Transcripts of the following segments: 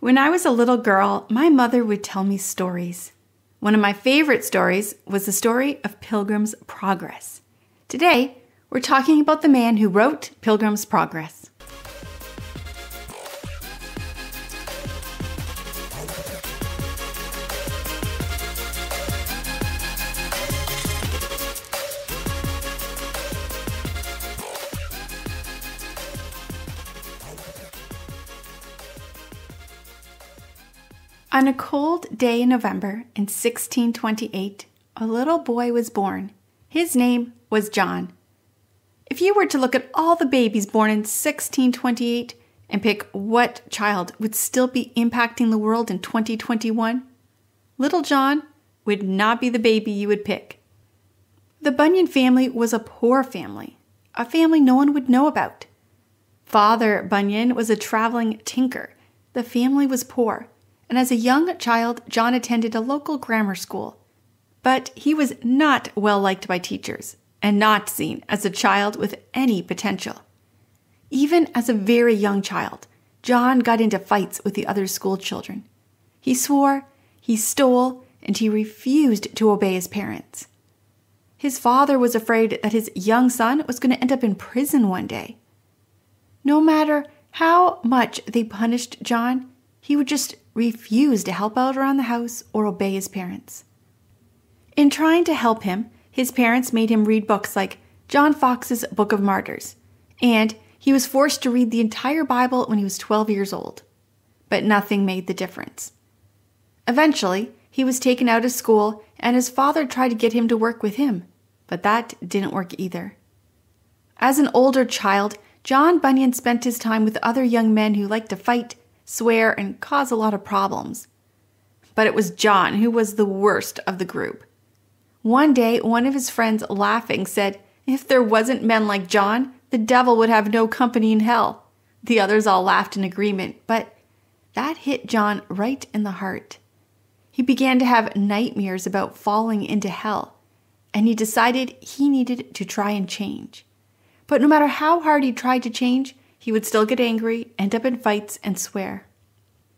When I was a little girl, my mother would tell me stories. One of my favorite stories was the story of Pilgrims Progress. Today, we're talking about the man who wrote Pilgrims Progress. On a cold day in November in 1628, a little boy was born. His name was John. If you were to look at all the babies born in 1628 and pick what child would still be impacting the world in 2021, little John would not be the baby you would pick. The Bunyan family was a poor family, a family no one would know about. Father Bunyan was a traveling tinker. The family was poor. And as a young child, John attended a local grammar school. But he was not well liked by teachers and not seen as a child with any potential. Even as a very young child, John got into fights with the other school children. He swore, he stole, and he refused to obey his parents. His father was afraid that his young son was going to end up in prison one day. No matter how much they punished John, he would just refuse to help out around the house or obey his parents. In trying to help him, his parents made him read books like John Foxe's Book of Martyrs, and he was forced to read the entire Bible when he was 12 years old. But nothing made the difference. Eventually, he was taken out of school, and his father tried to get him to work with him, but that didn't work either. As an older child, John Bunyan spent his time with other young men who liked to fight, swear, and cause a lot of problems. But it was John who was the worst of the group. One day, one of his friends, laughing, said, "If there wasn't men like John, the devil would have no company in hell." The others all laughed in agreement, but that hit John right in the heart. He began to have nightmares about falling into hell, and he decided he needed to try and change. But no matter how hard he tried to change, he would still get angry, end up in fights, and swear.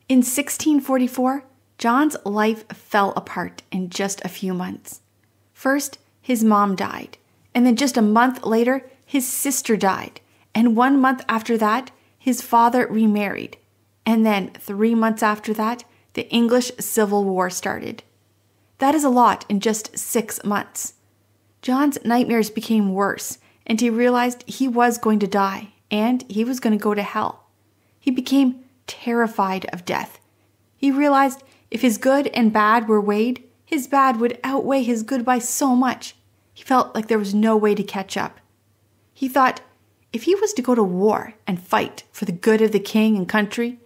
In 1644, John's life fell apart in just a few months. First, his mom died, and then just a month later, his sister died, and 1 month after that, his father remarried, and then 3 months after that, the English Civil War started. That is a lot in just 6 months. John's nightmares became worse, and he realized he was going to die. And he was going to go to hell. He became terrified of death. He realized if his good and bad were weighed, his bad would outweigh his good by so much. He felt like there was no way to catch up. He thought if he was to go to war and fight for the good of the king and country,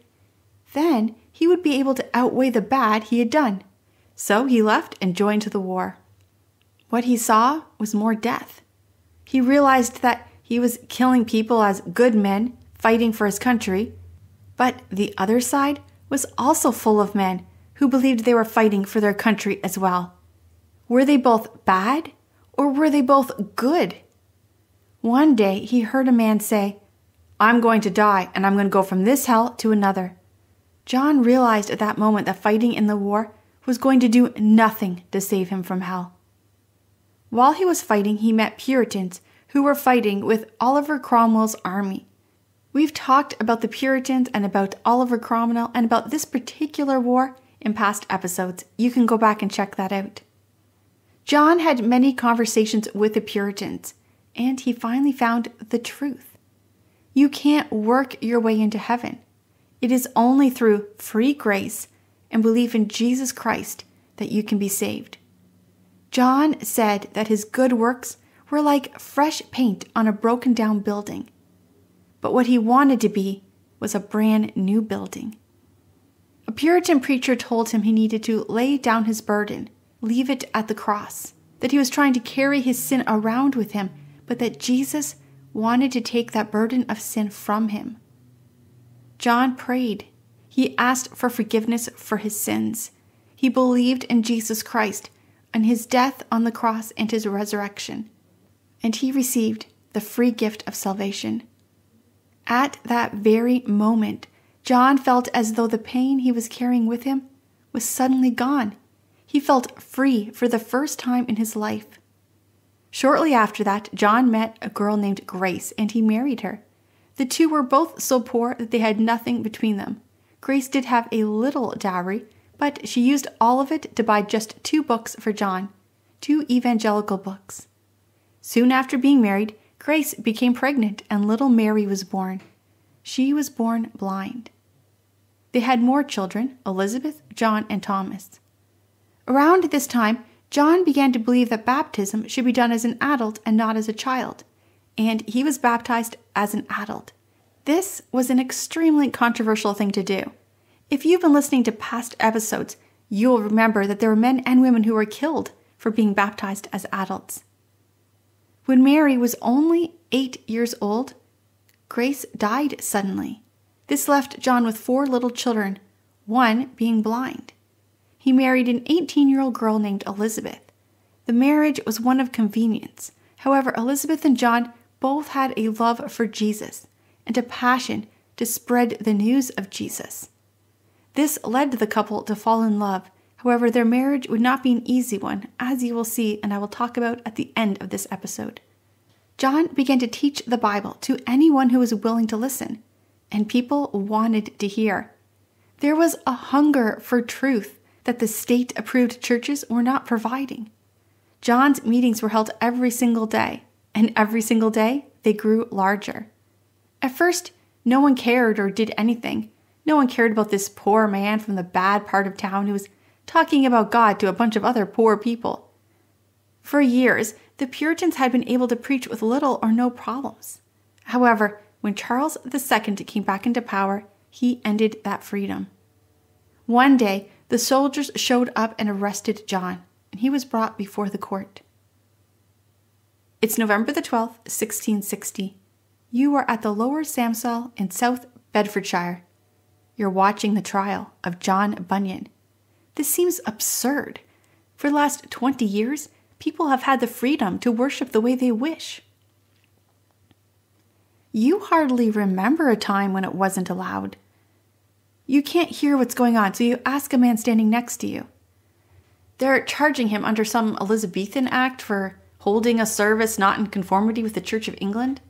then he would be able to outweigh the bad he had done. So he left and joined the war. What he saw was more death. He realized that he was killing people as good men, fighting for his country. But the other side was also full of men who believed they were fighting for their country as well. Were they both bad, or were they both good? One day he heard a man say, "I'm going to die, and I'm going to go from this hell to another." John realized at that moment that fighting in the war was going to do nothing to save him from hell. While he was fighting, he met Puritans who were fighting with Oliver Cromwell's army. We've talked about the Puritans and about Oliver Cromwell and about this particular war in past episodes. You can go back and check that out. John had many conversations with the Puritans, and he finally found the truth. You can't work your way into heaven. It is only through free grace and belief in Jesus Christ that you can be saved. John said that his good works were like fresh paint on a broken down building. But what he wanted to be was a brand new building. A Puritan preacher told him he needed to lay down his burden, leave it at the cross, that he was trying to carry his sin around with him, but that Jesus wanted to take that burden of sin from him. John prayed. He asked for forgiveness for his sins. He believed in Jesus Christ and his death on the cross and his resurrection. And he received the free gift of salvation. At that very moment, John felt as though the pain he was carrying with him was suddenly gone. He felt free for the first time in his life. Shortly after that, John met a girl named Grace, and he married her. The two were both so poor that they had nothing between them. Grace did have a little dowry, but she used all of it to buy just 2 books for John, 2 evangelical books. Soon after being married, Grace became pregnant and little Mary was born. She was born blind. They had more children, Elizabeth, John, and Thomas. Around this time, John began to believe that baptism should be done as an adult and not as a child, and he was baptized as an adult. This was an extremely controversial thing to do. If you've been listening to past episodes, you'll remember that there were men and women who were killed for being baptized as adults. When Mary was only 8 years old, Grace died suddenly. This left John with 4 little children, one being blind. He married an 18-year-old girl named Elizabeth. The marriage was one of convenience. However, Elizabeth and John both had a love for Jesus and a passion to spread the news of Jesus. This led the couple to fall in love. However, their marriage would not be an easy one, as you will see and I will talk about at the end of this episode. John began to teach the Bible to anyone who was willing to listen, and people wanted to hear. There was a hunger for truth that the state-approved churches were not providing. John's meetings were held every single day, and every single day they grew larger. At first, no one cared or did anything. No one cared about this poor man from the bad part of town who was talking about God to a bunch of other poor people. For years, the Puritans had been able to preach with little or no problems. However, when Charles II came back into power, he ended that freedom. One day, the soldiers showed up and arrested John, and he was brought before the court. It's November the 12th, 1660. You are at the Lower Samsel in South Bedfordshire. You're watching the trial of John Bunyan. This seems absurd. For the last 20 years, people have had the freedom to worship the way they wish. You hardly remember a time when it wasn't allowed. You can't hear what's going on, so you ask a man standing next to you. They're charging him under some Elizabethan act for holding a service not in conformity with the Church of England.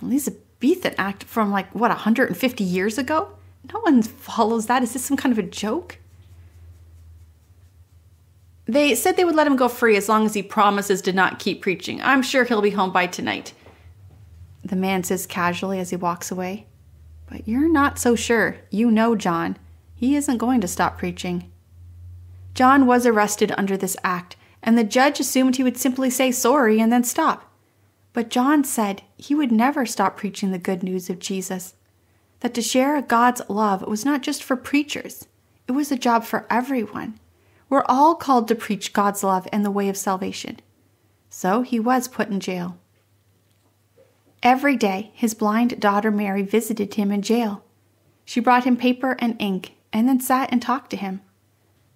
Elizabethan act from 150 years ago? No one follows that. Is this some kind of a joke? They said they would let him go free as long as he promises to not keep preaching. I'm sure he'll be home by tonight, the man says casually as he walks away. But you're not so sure. You know John. He isn't going to stop preaching. John was arrested under this act, and the judge assumed he would simply say sorry and then stop. But John said he would never stop preaching the good news of Jesus, that to share God's love was not just for preachers. It was a job for everyone. We're all called to preach God's love and the way of salvation. So he was put in jail. Every day, his blind daughter Mary visited him in jail. She brought him paper and ink and then sat and talked to him.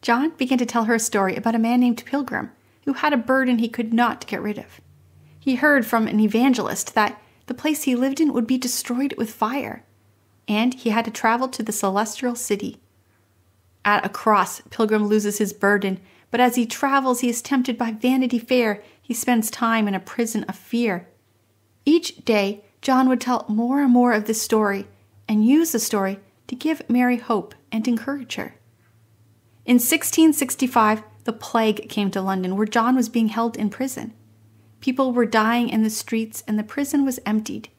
John began to tell her a story about a man named Pilgrim who had a burden he could not get rid of. He heard from an evangelist that the place he lived in would be destroyed with fire, and he had to travel to the celestial city. At a cross, Pilgrim loses his burden, but as he travels, he is tempted by Vanity Fair. He spends time in a prison of fear. Each day, John would tell more and more of this story and use the story to give Mary hope and encourage her. In 1665, the plague came to London, where John was being held in prison. People were dying in the streets, and the prison was emptied.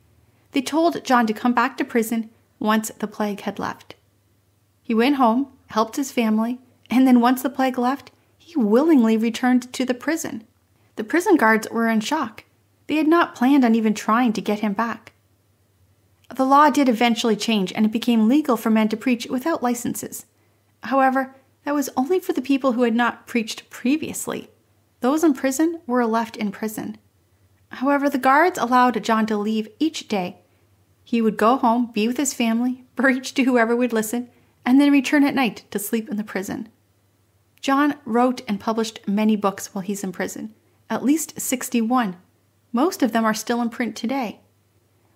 They told John to come back to prison once the plague had left. He went home, helped his family, and then once the plague left, he willingly returned to the prison. The prison guards were in shock. They had not planned on even trying to get him back. The law did eventually change, and it became legal for men to preach without licenses. However, that was only for the people who had not preached previously. Those in prison were left in prison. However, the guards allowed John to leave each day. He would go home, be with his family, preach to whoever would listen, and then return at night to sleep in the prison. John wrote and published many books while he's in prison, at least 61. Most of them are still in print today.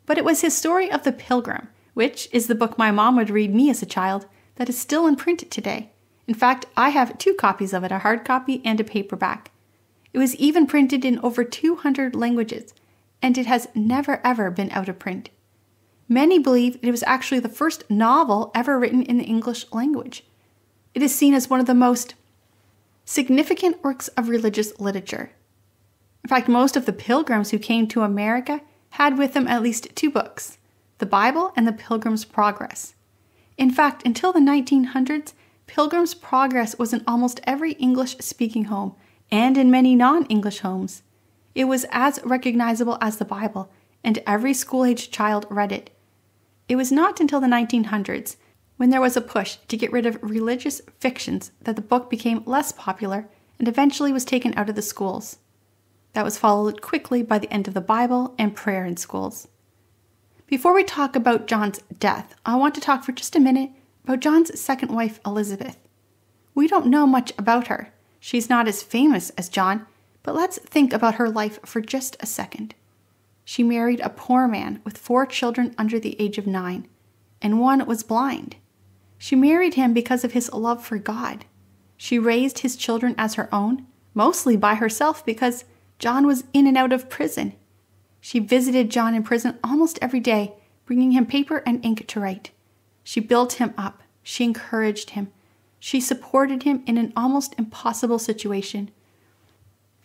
But it was his story of the Pilgrim, which is the book my mom would read me as a child, that is still in print today. In fact, I have 2 copies of it, a hard copy and a paperback. It was even printed in over 200 languages, and it has never ever been out of print. Many believe it was actually the first novel ever written in the English language. It is seen as one of the most significant works of religious literature. In fact, most of the pilgrims who came to America had with them at least 2 books, the Bible and the Pilgrims Progress. In fact, until the 1900s, Pilgrims Progress was in almost every English-speaking home and in many non-English homes. It was as recognizable as the Bible, and every school-aged child read it. It was not until the 1900s, when there was a push to get rid of religious fictions, that the book became less popular and eventually was taken out of the schools. That was followed quickly by the end of the Bible and prayer in schools. Before we talk about John's death, I want to talk for just a minute about John's second wife, Elizabeth. We don't know much about her. She's not as famous as John, but let's think about her life for just a second. She married a poor man with 4 children under the age of 9, and one was blind. She married him because of his love for God. She raised his children as her own, mostly by herself because John was in and out of prison. She visited John in prison almost every day, bringing him paper and ink to write. She built him up. She encouraged him. She supported him in an almost impossible situation.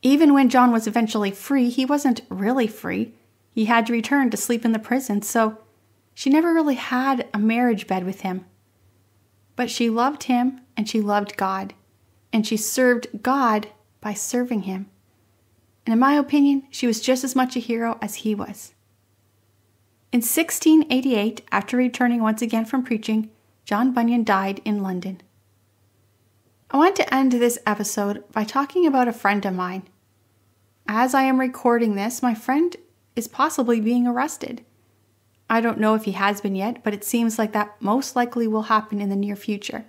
Even when John was eventually free, he wasn't really free. He had to return to sleep in the prison, so she never really had a marriage bed with him. But she loved him and she loved God, and she served God by serving him. And in my opinion, she was just as much a hero as he was. In 1688, after returning once again from preaching, John Bunyan died in London. I want to end this episode by talking about a friend of mine. As I am recording this, my friend is possibly being arrested. I don't know if he has been yet, but it seems like that most likely will happen in the near future.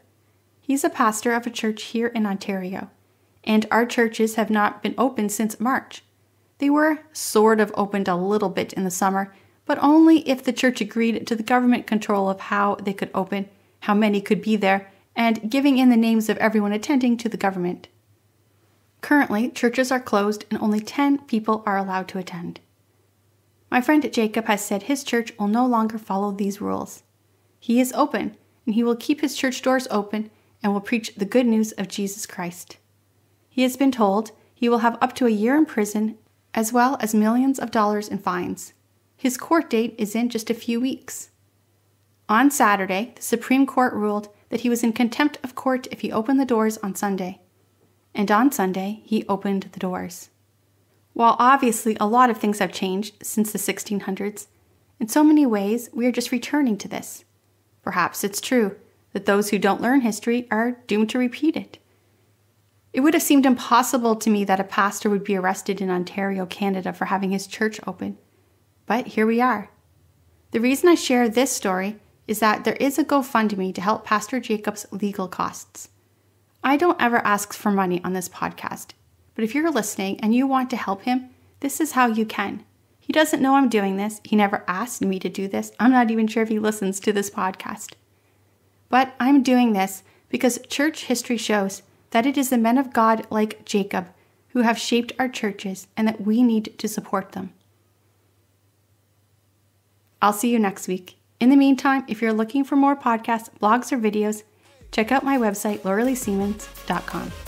He's a pastor of a church here in Ontario, and our churches have not been open since March. They were sort of opened a little bit in the summer, but only if the church agreed to the government control of how they could open, how many could be there, and giving in the names of everyone attending to the government. Currently, churches are closed and only 10 people are allowed to attend. My friend Jacob has said his church will no longer follow these rules. He is open, and he will keep his church doors open and will preach the good news of Jesus Christ. He has been told he will have up to a year in prison, as well as millions of dollars in fines. His court date is in just a few weeks. On Saturday, the Supreme Court ruled that he was in contempt of court if he opened the doors on Sunday. And on Sunday, he opened the doors. While obviously a lot of things have changed since the 1600s, in so many ways we are just returning to this. Perhaps it's true that those who don't learn history are doomed to repeat it. It would have seemed impossible to me that a pastor would be arrested in Ontario, Canada for having his church open. But here we are. The reason I share this story is that there is a GoFundMe to help Pastor Jacob's legal costs. I don't ever ask for money on this podcast, but if you're listening and you want to help him, this is how you can. He doesn't know I'm doing this. He never asked me to do this. I'm not even sure if he listens to this podcast. But I'm doing this because church history shows that it is the men of God like Jacob who have shaped our churches and that we need to support them. I'll see you next week. In the meantime, if you're looking for more podcasts, blogs, or videos, check out my website, lauraleesiemens.com.